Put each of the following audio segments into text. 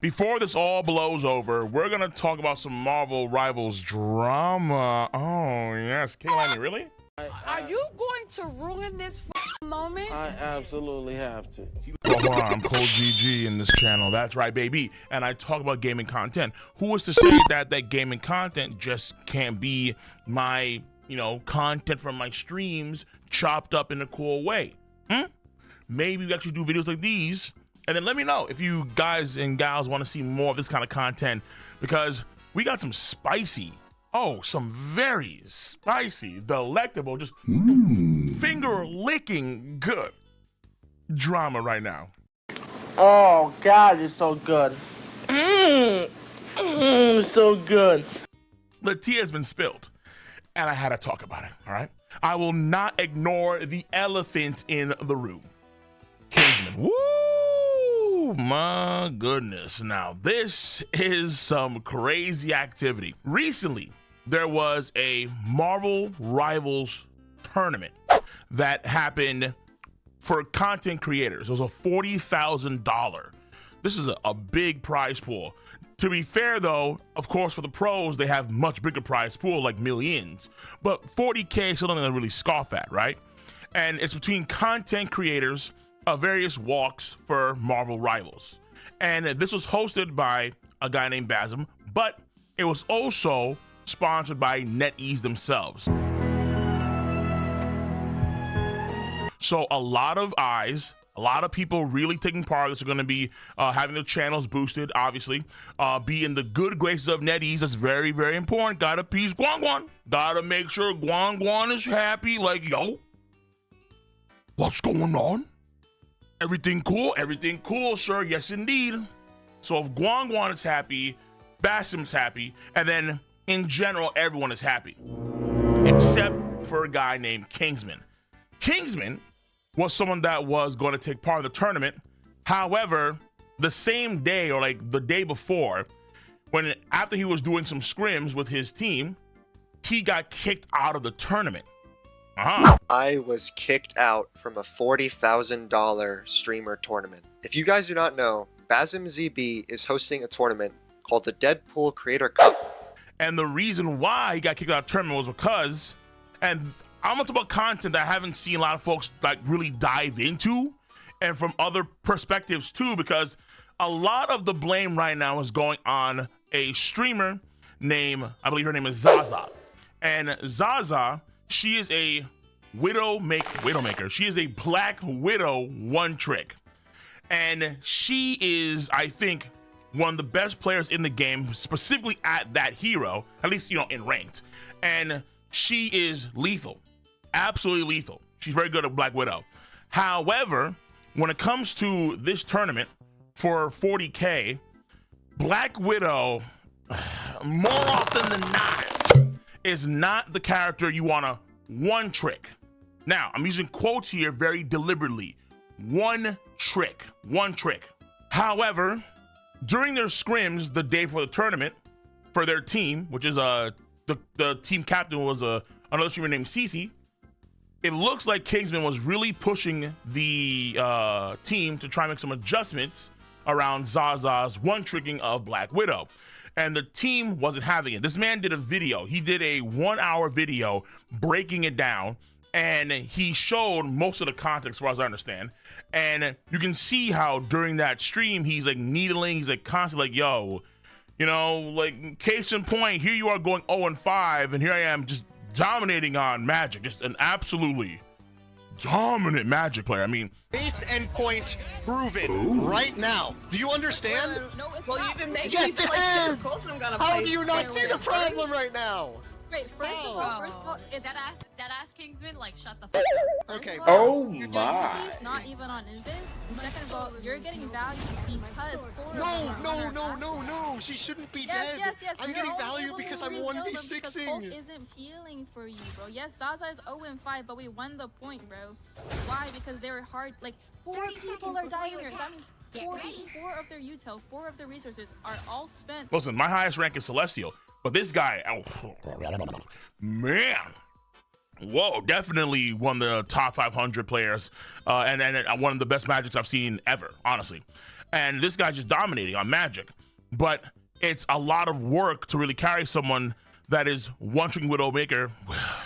Before this all blows over, we're gonna talk about some Marvel Rivals drama. Oh yes, KOLgg, really? Are you going to ruin this moment? I absolutely have to. Well, I'm KOLgg in this channel. That's right, baby. And I talk about gaming content. Who is to say that gaming content just can't be my, content from my streams chopped up in a cool way? Maybe we actually do videos like these. And then let me know if you guys and gals want to see more of this kind of content, because we got some spicy, some very spicy, delectable, just finger licking good drama right now. Oh God, it's so good. So good. The tea has been spilled, and I had to talk about it. All right, I will not ignore the elephant in the room. Kingsman. Woo! My goodness. Now, this is some crazy activity. Recently, there was a Marvel Rivals tournament that happened for content creators. It was a $40,000. This is a big prize pool. To be fair, though, of course, for the pros, they have much bigger prize pool, like millions. But 40K is something to really scoff at, right? And it's between content creators of various walks for Marvel Rivals. And this was hosted by a guy named Basm, but it was also sponsored by NetEase themselves. So a lot of eyes, a lot of people really taking part. That's going to be having their channels boosted, obviously. Be in the good graces of NetEase. That's very, very important. Gotta appease Guan. Gotta make sure Guan is happy. Like, yo, what's going on? Everything cool? Everything cool, sir. Yes, indeed. So if Guan is happy, Basim's happy, and then in general, everyone is happy. Except for a guy named Kingsman. Kingsman was someone that was going to take part in the tournament. However, the same day or like the day before, after he was doing some scrims with his team, he got kicked out of the tournament. I was kicked out from a $40,000 streamer tournament. If you guys do not know, Basim ZB is hosting a tournament called the Deadpool Creator Cup. And the reason why he got kicked out of the tournament was because, and I'm gonna talk about content that I haven't seen a lot of folks like really dive into, and from other perspectives too, because a lot of the blame right now is going on a streamer named, I believe her name is Zaza. And Zaza, she is a Widowmaker. She is a Black Widow one trick. And she is, I think, one of the best players in the game, specifically at that hero, at least, in ranked. And she is lethal, absolutely lethal. She's very good at Black Widow. However, when it comes to this tournament for 40K, Black Widow, more often than not, is not the character you want to one trick. Now, I'm using quotes here very deliberately. One trick. However, during their scrims the day before the tournament for their team, which is the team captain was another streamer named Cece, it looks like Kingsman was really pushing the team to try and make some adjustments around Zaza's one tricking of Black Widow. And the team wasn't having it. This man did a video. He did a 1-hour video breaking it down, and he showed most of the context, as far as I understand. And you can see how during that stream, he's like needling, he's like constantly like, yo, like case in point, here you are going 0-5, and here I am just dominating on Magic, just an absolutely dominant Magic player. I mean, base endpoint proven right now. Do you understand? No, it's not. You've been making me play so close, I'm gonna How do you not see the problem right now? Wait, first of all, it's that ass Kingsman, like, shut the fuck up. Okay. Oh Your my. UC's not even on Invis. Second of all, you're getting value because No. She shouldn't be dead. Yes. I'm getting value because I'm 1v6ing. Hulk isn't peeling for you, bro. Yes, Zaza is 0-5, but we won the point, bro. Why? Because they were hard. Like, 4 people are dying here. That means 4 of their util, 4 of their resources are all spent. Listen, my highest rank is Celestial, but this guy, man, whoa, definitely one of the top 500 players, and one of the best Magics I've seen ever, honestly. and this guy's just dominating on Magic. But it's a lot of work to really carry someone that is one-trick Widowmaker,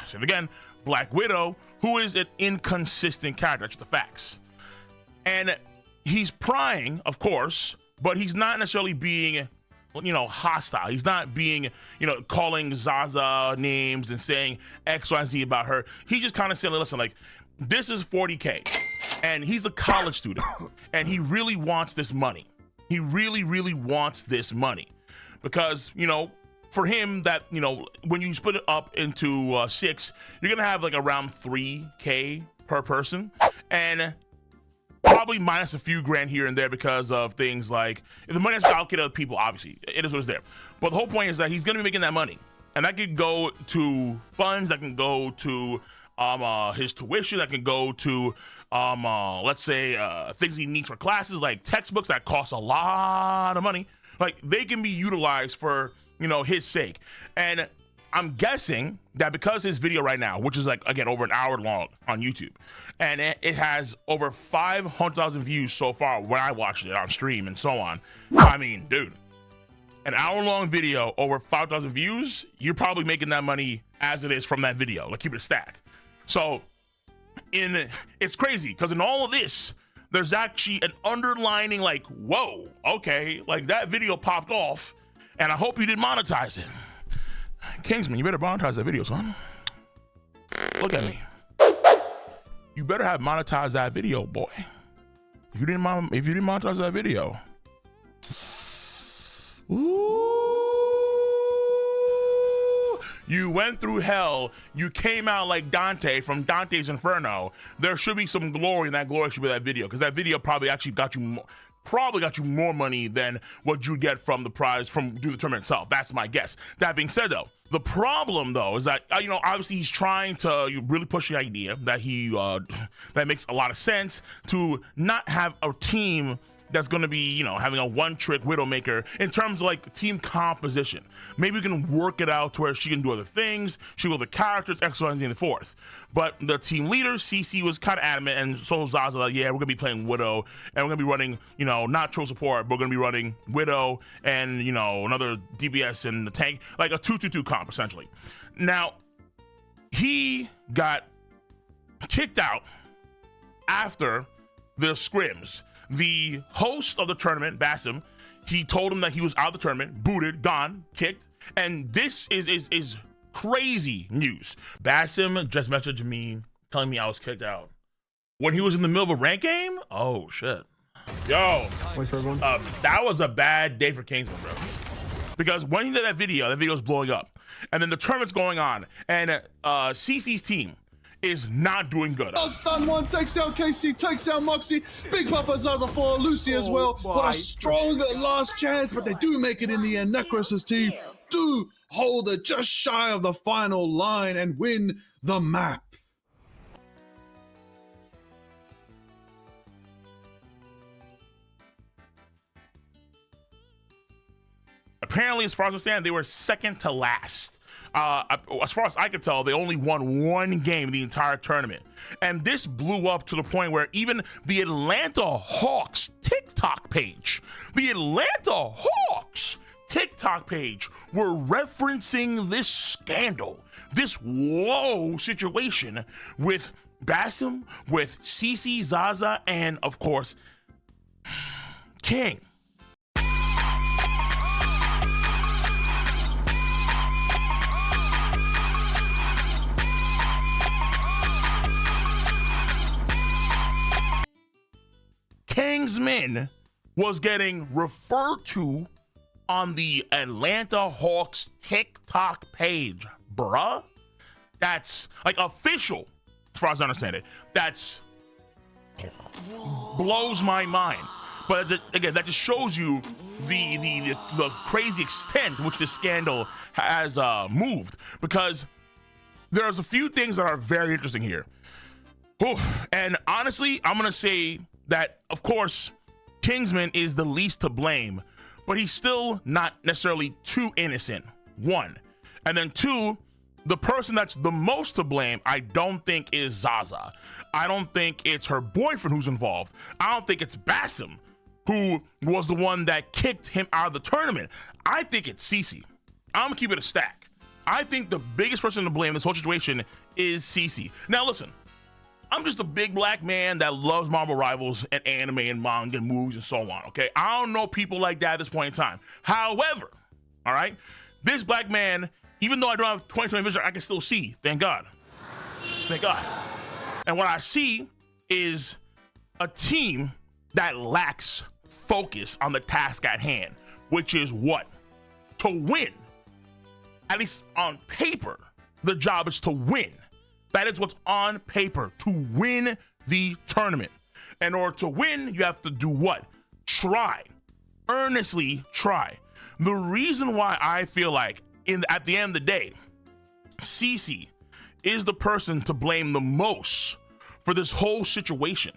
say it again, Black Widow, who is an inconsistent character. That's just the facts. And he's prying, of course, but he's not necessarily being, hostile. He's not being, calling Zaza names and saying X, Y, and Z about her. He just kind of said, listen, like, this is 40K, and he's a college student, and he really wants this money. He really, really wants this money because, for him, that, when you split it up into 6, you're gonna have like around 3K per person, and probably minus a few grand here and there because of things like the money has to allocate to other people. Obviously, it is what it's there. But the whole point is that he's gonna be making that money, and that could go to funds, that can go to his tuition, that can go to let's say things he needs for classes, like textbooks that cost a lot of money. Like, they can be utilized for his sake. And I'm guessing that because his video right now, which is like, again, over an hour long on YouTube, and it has over 500,000 views so far when I watched it on stream and so on. I mean, dude, an hour-long video, over 5,000 views, you're probably making that money as it is from that video. Like, keep it a stack. So it's crazy because in all of this, there's actually an underlining, like, whoa, okay, like that video popped off, and I hope you didn't monetize it. Kingsman, you better monetize that video, son. Look at me. You better have monetized that video, boy. If you didn't monetize that video, ooh, you went through hell. You came out like Dante from Dante's Inferno. There should be some glory, and that glory should be that video, because that video probably actually got you more money than what you get from the prize from doing the tournament itself. That's my guess. That being said, though, the problem though is that obviously he's trying to really push the idea that that makes a lot of sense to not have a team that's going to be, having a one-trick Widowmaker in terms of like team composition. Maybe we can work it out to where she can do other things. She will the characters, X, Y, and Z, and the fourth. But the team leader, CC, was kind of adamant, and so Zaza, like, yeah, we're going to be playing Widow, and we're going to be running, not troll support, but we're going to be running Widow and, another DBS and the tank, like a 2-2-2 comp, essentially. Now, he got kicked out after the scrims. The host of the tournament, Basim, he told him that he was out of the tournament, booted, gone, kicked, and this is crazy news. Basim just messaged me telling me I was kicked out when he was in the middle of a rank game. Oh shit, yo, that was a bad day for Kingsman, bro. Because when he did that video's blowing up, and then the tournament's going on, and CC's team is not doing good. Stun one, takes out KC, takes out Moxie, Big Papa Zaza for Lucy as well. What a strong last chance, but they do make it in the end. Necros' team do hold it just shy of the final line and win the map. Apparently, as far as I understand, they were second to last. As far as I could tell, they only won one game the entire tournament. And this blew up to the point where even the Atlanta Hawks TikTok page, were referencing this scandal, this woe situation with Basim, with CC, Zaza, and of course, King. Kingsman was getting referred to on the Atlanta Hawks TikTok page, bruh. That's like official, as far as I understand it. That's blows my mind. But again, that just shows you the crazy extent to which this scandal has moved. Because there's a few things that are very interesting here. And honestly, I'm gonna say that, of course, Kingsman is the least to blame, but he's still not necessarily too innocent, one. And then two, the person that's the most to blame, I don't think is Zaza. I don't think it's her boyfriend who's involved. I don't think it's Basim. who was the one that kicked him out of the tournament. I think it's CC. I'm gonna keep it a stack. I think the biggest person to blame in this whole situation is CC. Now listen, I'm just a big black man that loves Marvel Rivals and anime and manga and movies and so on, okay? I don't know people like that at this point in time. However, all right, this black man, even though I don't have 20/20 vision, I can still see, thank God. Thank God. And what I see is a team that lacks focus on the task at hand, which is what? To win. At least on paper, the job is to win. That is what's on paper, to win the tournament. In order to win, you have to do what? Try. Earnestly try. The reason why I feel like at the end of the day, CC is the person to blame the most for this whole situation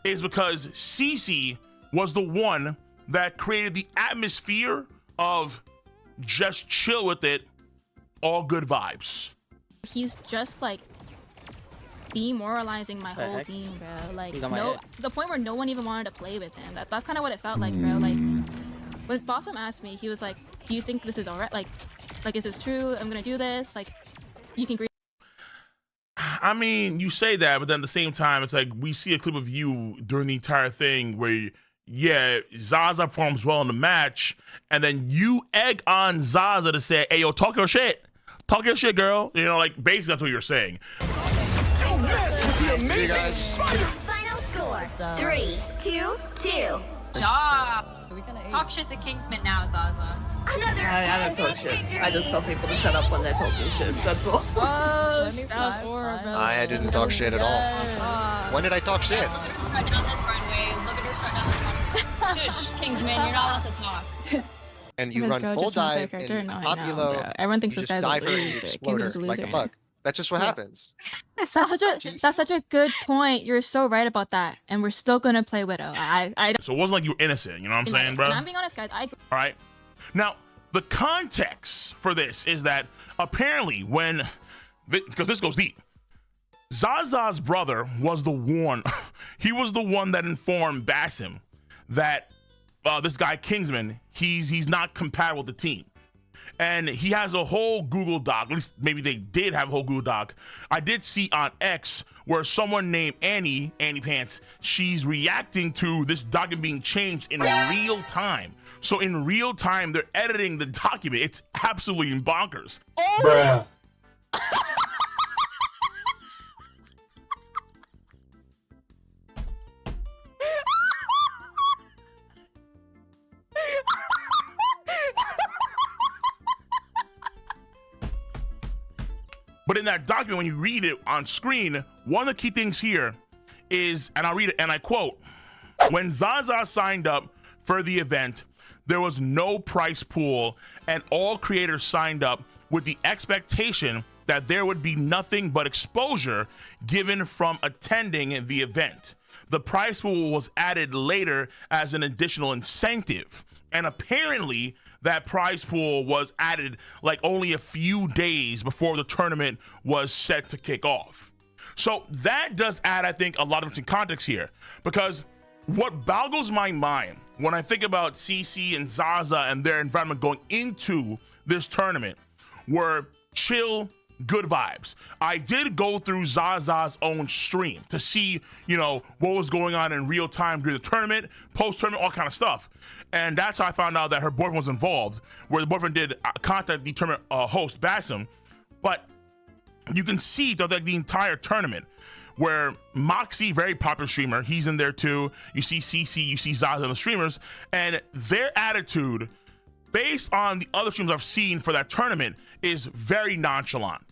is because CC was the one that created the atmosphere of just chill with it, all good vibes. He's just like demoralizing my whole team, bro. Like no, to the point where no one even wanted to play with him. That's kind of what it felt like, bro. Like when Fossum asked me, he was like, "Do you think this is alright? Like, is this true? I'm gonna do this. Like, you can." I mean, you say that, but then at the same time, it's like we see a clip of you during the entire thing where, yeah, Zaza performs well in the match, and then you egg on Zaza to say, "Hey, yo, talk your shit, girl." You know, like basically that's what you're saying. Hey guys. Final score: 3-2-2. Job. Talk shit to Kingsman now, Zaza. Another I don't talk shit. victory. I just tell people to shut up when they're talking shit. That's all. Oh, that bro. I didn't talk shit at all. When did I talk shit? Look at her strut down this runway. Look at her strut down this runway. Shush, Kingsman, you're not allowed to talk. And you run full dive in Populo. Everyone thinks You this just guy's dive a for the loser. exploder Kingsman's a like a loser. bug. That's just what happens. That's such a good point. You're so right about that. And we're still gonna play Widow. I So it wasn't like you were innocent, you know what I'm saying, bro? And I'm being honest, guys. All right. Now, the context for this is that apparently because this goes deep, Zaza's brother was the one, he was the one that informed Basim that this guy Kingsman, he's not compatible with the team. And he has a whole Google Doc, at least maybe they did have a whole Google Doc. I did see on X where someone named Annie Pants, she's reacting to this document being changed in real time. So in real time, they're editing the document. It's absolutely bonkers. Bruh. But in that document, when you read it on screen, one of the key things here is, and I'll read it, and I quote, when Zaza signed up for the event, there was no price pool, and all creators signed up with the expectation that there would be nothing but exposure given from attending the event. The price pool was added later as an additional incentive, and apparently that prize pool was added like only a few days before the tournament was set to kick off. So that does add, I think, a lot of different context here, because what boggles my mind when I think about CC and Zaza and their environment going into this tournament were chill, good vibes. I did go through Zaza's own stream to see, you know, what was going on in real time during the tournament, post-tournament, all kind of stuff. And that's how I found out that her boyfriend was involved, where the boyfriend did contact the tournament host, Basim. But you can see throughout the entire tournament where Moxie, very popular streamer, he's in there too. You see CC, you see Zaza and the streamers, and their attitude, based on the other streams I've seen for that tournament, is very nonchalant.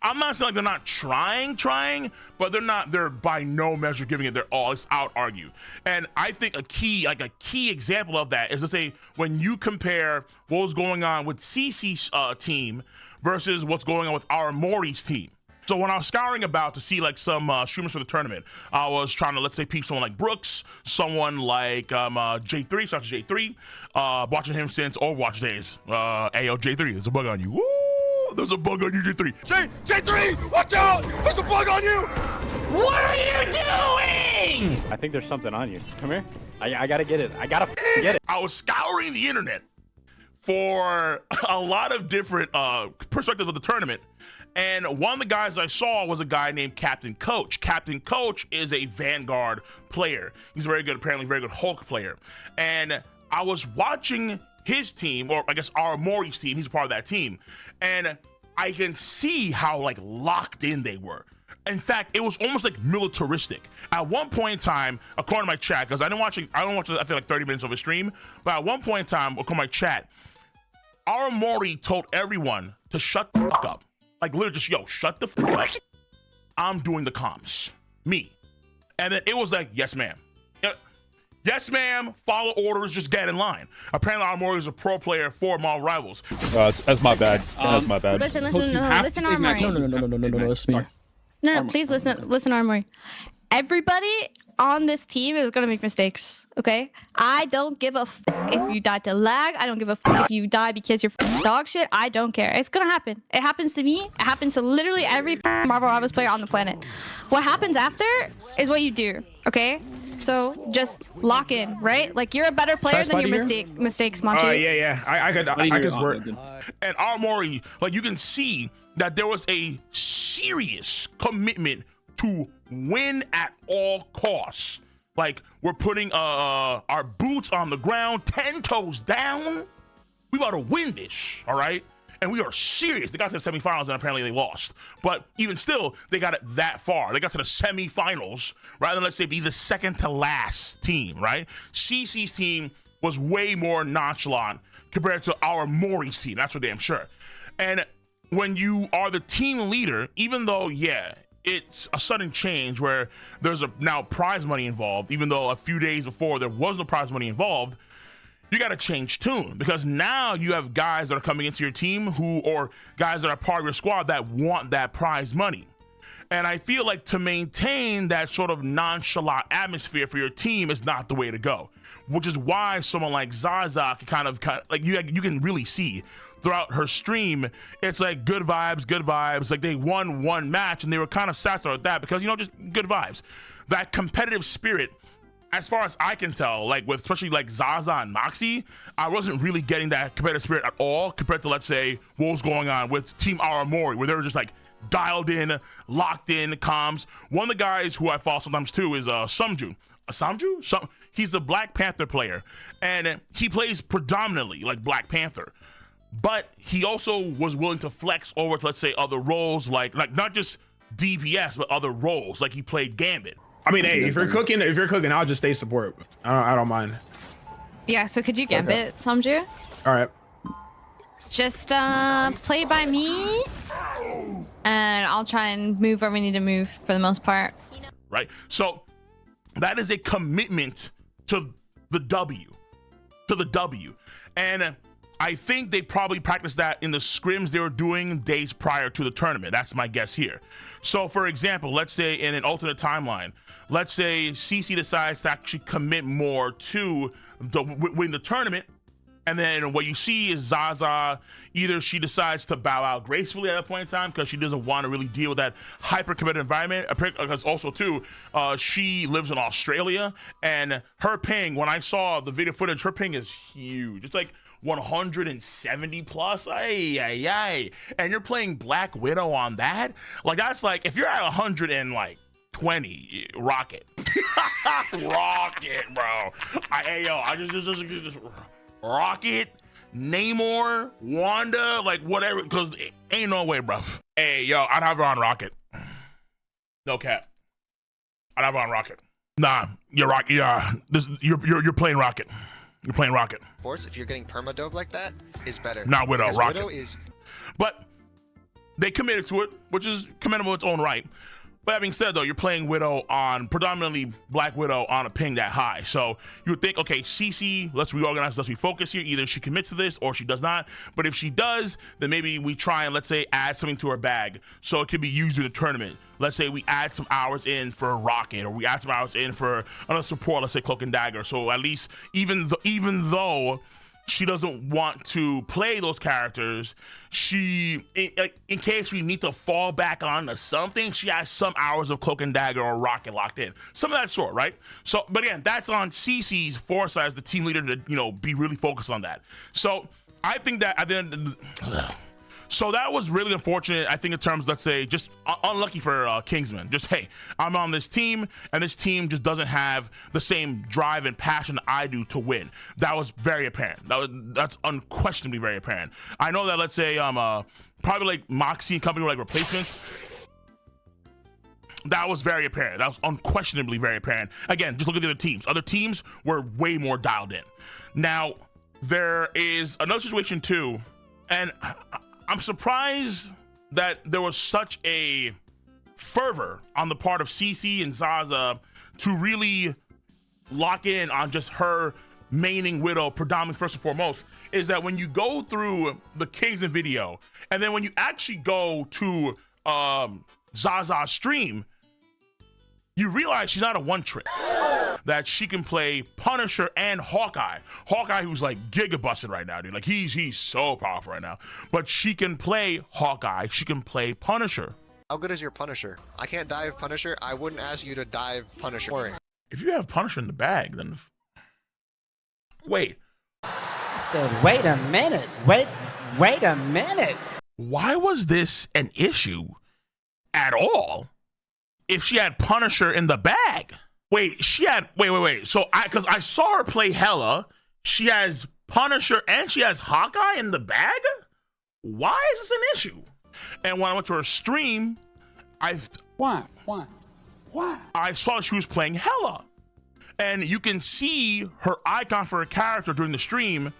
I'm not saying like they're not trying, but they're by no measure giving it their all. It's out argue. And I think a key example of that is, let's say, when you compare what was going on with CC's team versus what's going on with our Mori's team. So when I was scouring about to see like some streamers for the tournament, I was trying to, let's say, peep someone like Brooks, someone like J3, shout out to J3, watching him since Overwatch days. Ayo, J3, there's a bug on you. Woo! There's a bug on you, J3. J3, watch out! There's a bug on you! What are you doing? king. I think there's something on you. Come here. I gotta get it. I gotta get it. I was scouring the internet for a lot of different perspectives of the tournament. And one of the guys I saw was a guy named Captain Coach. Captain Coach is a Vanguard player. He's very good, apparently very good Hulk player. And I was watching his team, or I guess our Mori's team, he's a part of that team. And I can see how like locked in they were. In fact, it was almost like militaristic. At one point in time, according to my chat, because I don't watch I feel like 30 minutes of a stream, but at one point in time, according to my chat, our Mori told everyone to shut the fuck up. Like literally just, yo, shut the fuck up. I'm doing the comms. Me. And then it was like, yes, ma'am. Yes, ma'am. Follow orders. Just get in line. Apparently, our Mori is a pro player for Marvel Rivals. That's my bad. That's my bad. Listen, Armory. No, that's me. No, please listen, Armory. Everybody on this team is gonna make mistakes, okay? I don't give a f if you die to lag. I don't give a f if you die because you're dog shit. I don't care. It's gonna happen. It happens to me. It happens to literally every Marvel Rivals player on the planet. What happens after is what you do, okay? So just lock in, right? Like you're a better player than your mistakes, Monty. Yeah. I could work. And our Mori, like you can see that there was a serious commitment to win at all costs. Like we're putting our boots on the ground, 10 toes down. We about to win this, all right? And we are serious. They got to the semifinals and apparently they lost. But even still, they got it that far. They got to the semifinals rather than, let's say, be the second to last team, right? CC's team was way more nonchalant compared to our Mori's team. That's for damn sure. And when you are the team leader, even though, yeah, it's a sudden change where there's now prize money involved, even though a few days before there was no prize money involved, you got to change tune because now you have guys that are coming into your team or guys that are part of your squad that want that prize money. And I feel like to maintain that sort of nonchalant atmosphere for your team is not the way to go, which is why someone like Zaza can kind of like you can really see throughout her stream, it's like good vibes. Like they won one match and they were kind of satisfied with that because, just good vibes. That competitive spirit, as far as I can tell, like with especially like Zaza and Moxie, I wasn't really getting that competitive spirit at all compared to, let's say, what was going on with Team Aramori, where they were just like dialed in, locked in, comms. One of the guys who I follow sometimes too is Samju. He's a Black Panther player, and he plays predominantly like Black Panther. But he also was willing to flex over to, let's say, other roles, like not just DPS, but other roles. Like he played Gambit. I mean, hey, if you're cooking, I'll just stay support. I don't mind. Yeah, so could you Gambit, Samju? All right. Just play by me, and I'll try and move where we need to move for the most part. Right. So that is a commitment to the W. And I think they probably practiced that in the scrims they were doing days prior to the tournament. That's my guess here. So, for example, let's say in an alternate timeline, let's say CC decides to actually commit more to win the tournament. And then what you see is Zaza, either she decides to bow out gracefully at that point in time because she doesn't want to really deal with that hyper-competitive environment. Because also, too, she lives in Australia. And her ping, when I saw the video footage, her ping is huge. It's like 170 plus. And you're playing Black Widow on that? Like, that's like, if you're at 120, rocket. Rocket, bro. I just Rocket, Namor, Wanda, like whatever, because ain't no way, bro. Hey, yo, I'd have her on Rocket. No cap. I'd have her on Rocket. Nah, you're Rocket. Yeah, you're playing Rocket. You're playing Rocket. Sports, if you're getting permadove like that, is better. Not Widow, because Rocket. Widow is... But they committed to it, which is commendable in its own right. But that being said, though, you're playing Widow on predominantly Black Widow on a ping that high. So you would think, okay, CC, let's reorganize, let's refocus here. Either she commits to this or she does not. But if she does, then maybe we try and, let's say, add something to her bag so it can be used in the tournament. Let's say we add some hours in for Rocket, or we add some hours in for another support, let's say Cloak and Dagger. So at least, even though she doesn't want to play those characters. She, in case we need to fall back on to something, she has some hours of Cloak and Dagger or Rocket locked in, some of that sort, right? So, but again, that's on CC's foresight as the team leader to, you know, be really focused on that. So I think that at the end, so that was really unfortunate. I think in terms, let's say, just unlucky for Kingsman. Just, hey, I'm on this team, and this team just doesn't have the same drive and passion that I do to win. That was very apparent. That's unquestionably very apparent. I know that, let's say, probably like Moxie and company were like replacements. That was very apparent. That was unquestionably very apparent. Again, just look at the other teams. Other teams were way more dialed in. Now, there is another situation too, and I'm surprised that there was such a fervor on the part of CC and Zaza to really lock in on just her maining Widow predominantly first and foremost, is that when you go through the Kingsman video and then when you actually go to Zaza's stream, you realize she's not a one trick, that she can play Punisher and Hawkeye. Hawkeye, who's like giga busted right now, dude. Like he's so powerful right now. But she can play Hawkeye. She can play Punisher. How good is your Punisher? I can't dive Punisher. I wouldn't ask you to dive Punisher. If you have Punisher in the bag, then wait. I said, wait a minute. Wait a minute. Why was this an issue at all? If she had Punisher in the bag. Wait. So because I saw her play Hela, she has Punisher and she has Hawkeye in the bag? Why is this an issue? And when I went to her stream, Why? I saw she was playing Hela. And you can see her icon for her character during the stream.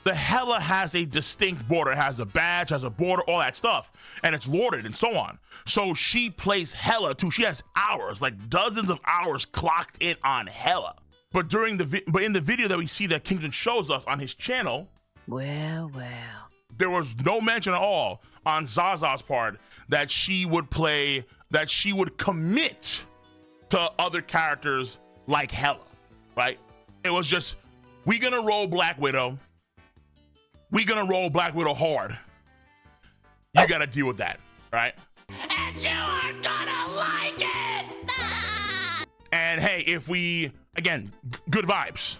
The Hela has a distinct border. It has a badge, has a border, all that stuff. And it's lorded and so on. So she plays Hela too. She has hours, like dozens of hours clocked in on Hela. But in the video that we see that Kingsman shows us on his channel, well, there was no mention at all on Zaza's part that she would commit to other characters like Hela, right? It was just, we gonna roll Black Widow. We gonna roll Black Widow hard. You gotta deal with that, right? And you are gonna like it! And hey, if we, again, good vibes.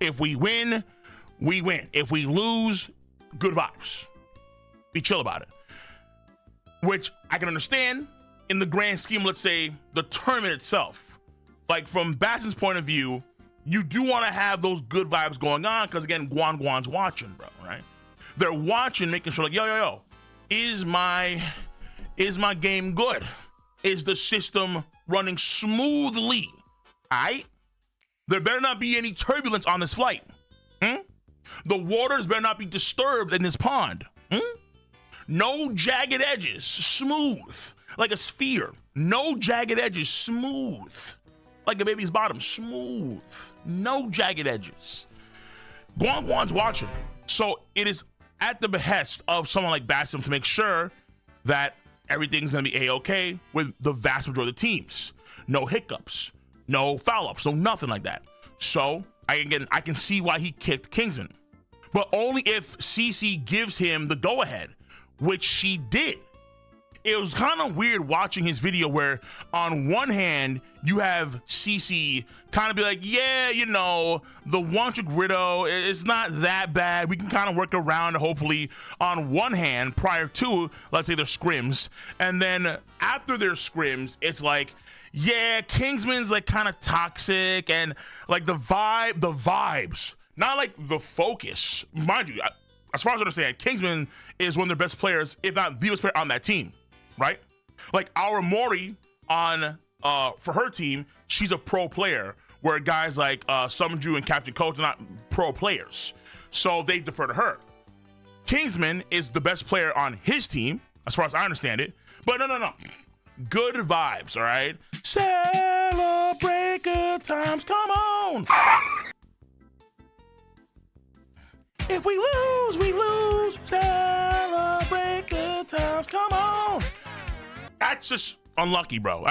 If we win, we win. If we lose, good vibes. Be chill about it. Which I can understand in the grand scheme, let's say, the tournament itself. Like from Bastion's point of view, you do want to have those good vibes going on because, again, Guan's watching, bro, right? They're watching, making sure, like, yo, is my game good? Is the system running smoothly? All right? There better not be any turbulence on this flight. The waters better not be disturbed in this pond. No jagged edges, smooth, like a sphere. No jagged edges, smooth. Like a baby's bottom, smooth. No jagged edges. Guan's watching. So it is at the behest of someone like Basim to make sure that everything's gonna be A-okay with the vast majority of the teams. No hiccups, no foul-ups, no nothing like that. So I can see why he kicked Kingsman. But only if CC gives him the go-ahead, which she did. It was kind of weird watching his video where on one hand, you have CC kind of be like, yeah, you know, the one-trick Widow, it's not that bad. We can kind of work around, hopefully, on one hand prior to, let's say, their scrims. And then after their scrims, it's like, yeah, Kingsman's like kind of toxic and like the vibes, not like the focus. Mind you, as far as I understand, Kingsman is one of their best players, if not the best player on that team. Right? Like our Mori on for her team, she's a pro player, where guys like Summonju and Captain Coach are not pro players. So they defer to her. Kingsman is the best player on his team, as far as I understand it. But no. Good vibes, all right? Celebrate good times, come on! If we lose, we lose. Celebrate good times, come on! That's just unlucky, bro.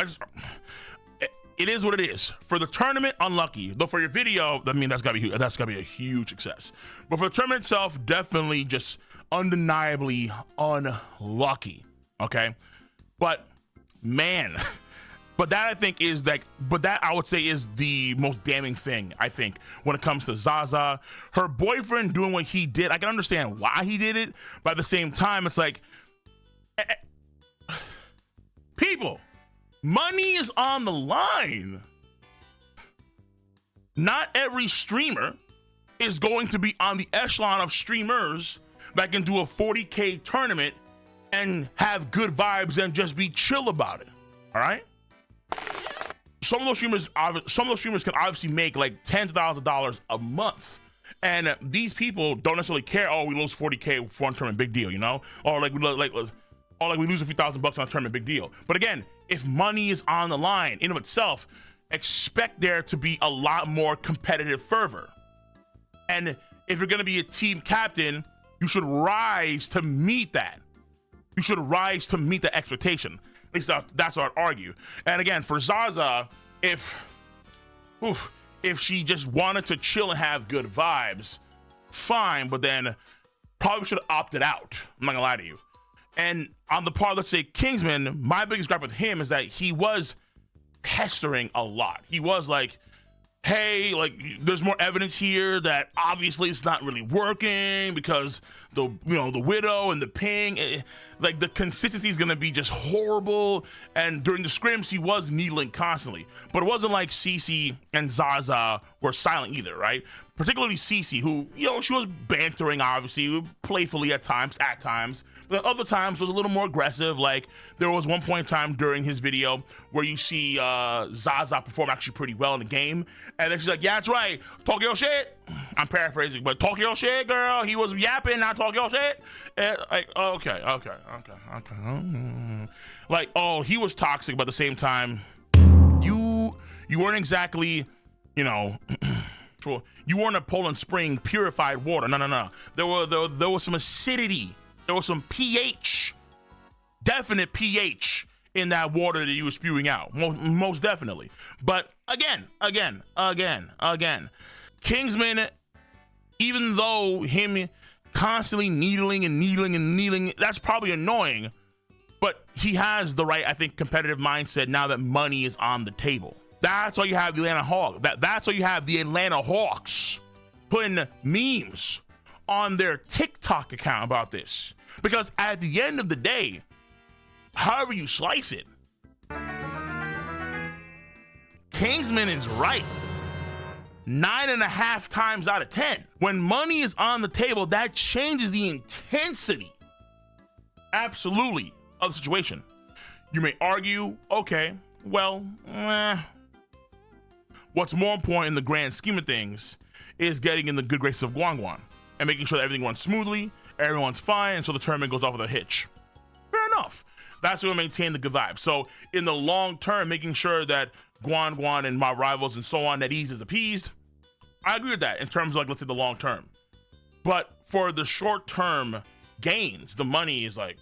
it is what it is. For the tournament, unlucky. Though for your video, I mean, that's gotta be a huge success. But for the tournament itself, definitely just undeniably unlucky. Okay, but man, but that I think is like, but that I would say is the most damning thing. I think when it comes to Zaza, her boyfriend doing what he did, I can understand why he did it, but at the same time, it's like, people, money is on the line. Not every streamer is going to be on the echelon of streamers that can do a 40K tournament and have good vibes and just be chill about it. All right. Some of those streamers can obviously make like tens of thousands of dollars a month, and these people don't necessarily care. Oh, we lose 40K for one tournament, big deal, you know? Or like we lose a few $1,000 on a tournament, big deal. But again, if money is on the line in of itself, expect there to be a lot more competitive fervor. And if you're gonna be a team captain, you should rise to meet that. You should rise to meet the expectation. At least that's what I'd argue. And again, for Zaza, if she just wanted to chill and have good vibes, fine, but then probably should have opted out. I'm not gonna lie to you. And on the part, let's say Kingsman, my biggest gripe with him is that he was pestering a lot. He was like, hey, like, there's more evidence here that obviously it's not really working because the widow and the ping, like the consistency is gonna be just horrible. And during the scrims, he was needling constantly, but it wasn't like Cece and Zaza were silent either, right? Particularly Cece, who, she was bantering, obviously, playfully at times, but other times was a little more aggressive. Like there was one point in time during his video where you see Zaza perform actually pretty well in the game, and then she's like, yeah, that's right, talk your shit. I'm paraphrasing, but talk your shit, girl. He was yapping, not talk your shit. And like, okay. Like, oh, he was toxic, but at the same time, you weren't exactly, you weren't a Poland Spring purified water. No. There was some acidity. There was some pH, definite pH in that water that you were spewing out, most definitely. But again, Kingsman, even though him constantly needling, that's probably annoying, but he has the right, I think, competitive mindset now that money is on the table. That's why you have the Atlanta Hawks. That's why you have the Atlanta Hawks putting memes on their TikTok account about this. Because at the end of the day, however you slice it, Kingsman is right 9.5 times out of 10. When money is on the table, that changes the intensity, absolutely, of the situation. You may argue, okay, well, what's more important in the grand scheme of things is getting in the good graces of Guan and making sure that everything runs smoothly, everyone's fine, and so the tournament goes off with a hitch. Fair enough. That's going to maintain the good vibe. So in the long term, making sure that Guan and my rivals and so on, that ease is appeased, I agree with that in terms of, like, let's say the long term. But for the short term gains, the money is like,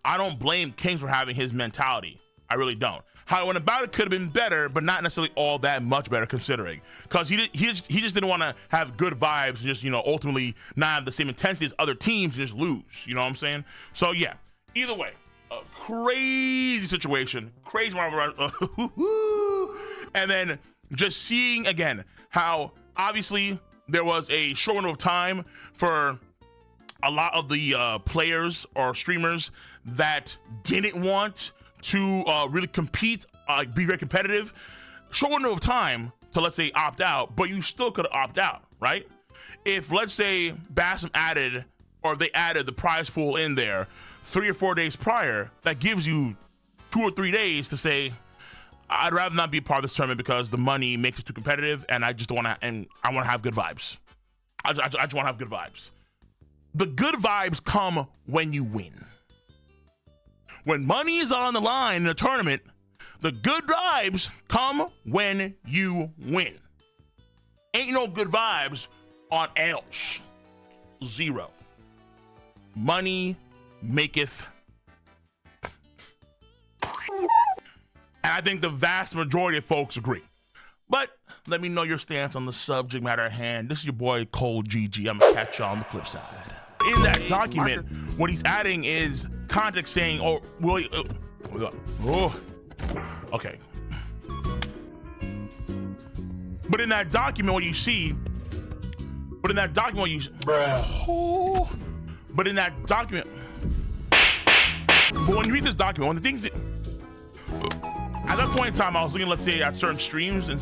I don't blame King for having his mentality. I really don't. How it went about it could have been better, but not necessarily all that much better considering. Because he just didn't want to have good vibes and just, ultimately not have the same intensity as other teams and just lose. You know what I'm saying? So yeah, either way, a crazy situation, crazy Marvel. And then just seeing again how obviously there was a short window of time for a lot of the players or streamers that didn't want to really compete, be very competitive. Short window of time to, let's say, opt out, but you still could opt out, right? If, let's say, Bassam added, or they added the prize pool in there 3 or 4 days prior, that gives you 2 or 3 days to say, I'd rather not be a part of this tournament because the money makes it too competitive, and I just want to, and I want to have good vibes. I just want to have good vibes. The good vibes come when you win. When money is on the line in a tournament, the good vibes come when you win. Ain't no good vibes on L's. 0. Money maketh And I think the vast majority of folks agree. But let me know your stance on the subject matter at hand. This is your boy KOLgg. I'm gonna catch y'all on the flip side. In that document, what he's adding is context saying, "Oh, will you, okay." But in that document, what you see, but in that document, what you, but in that document, but when you read this document, one of the things that, at that point in time, I was looking, let's say, at certain streams and.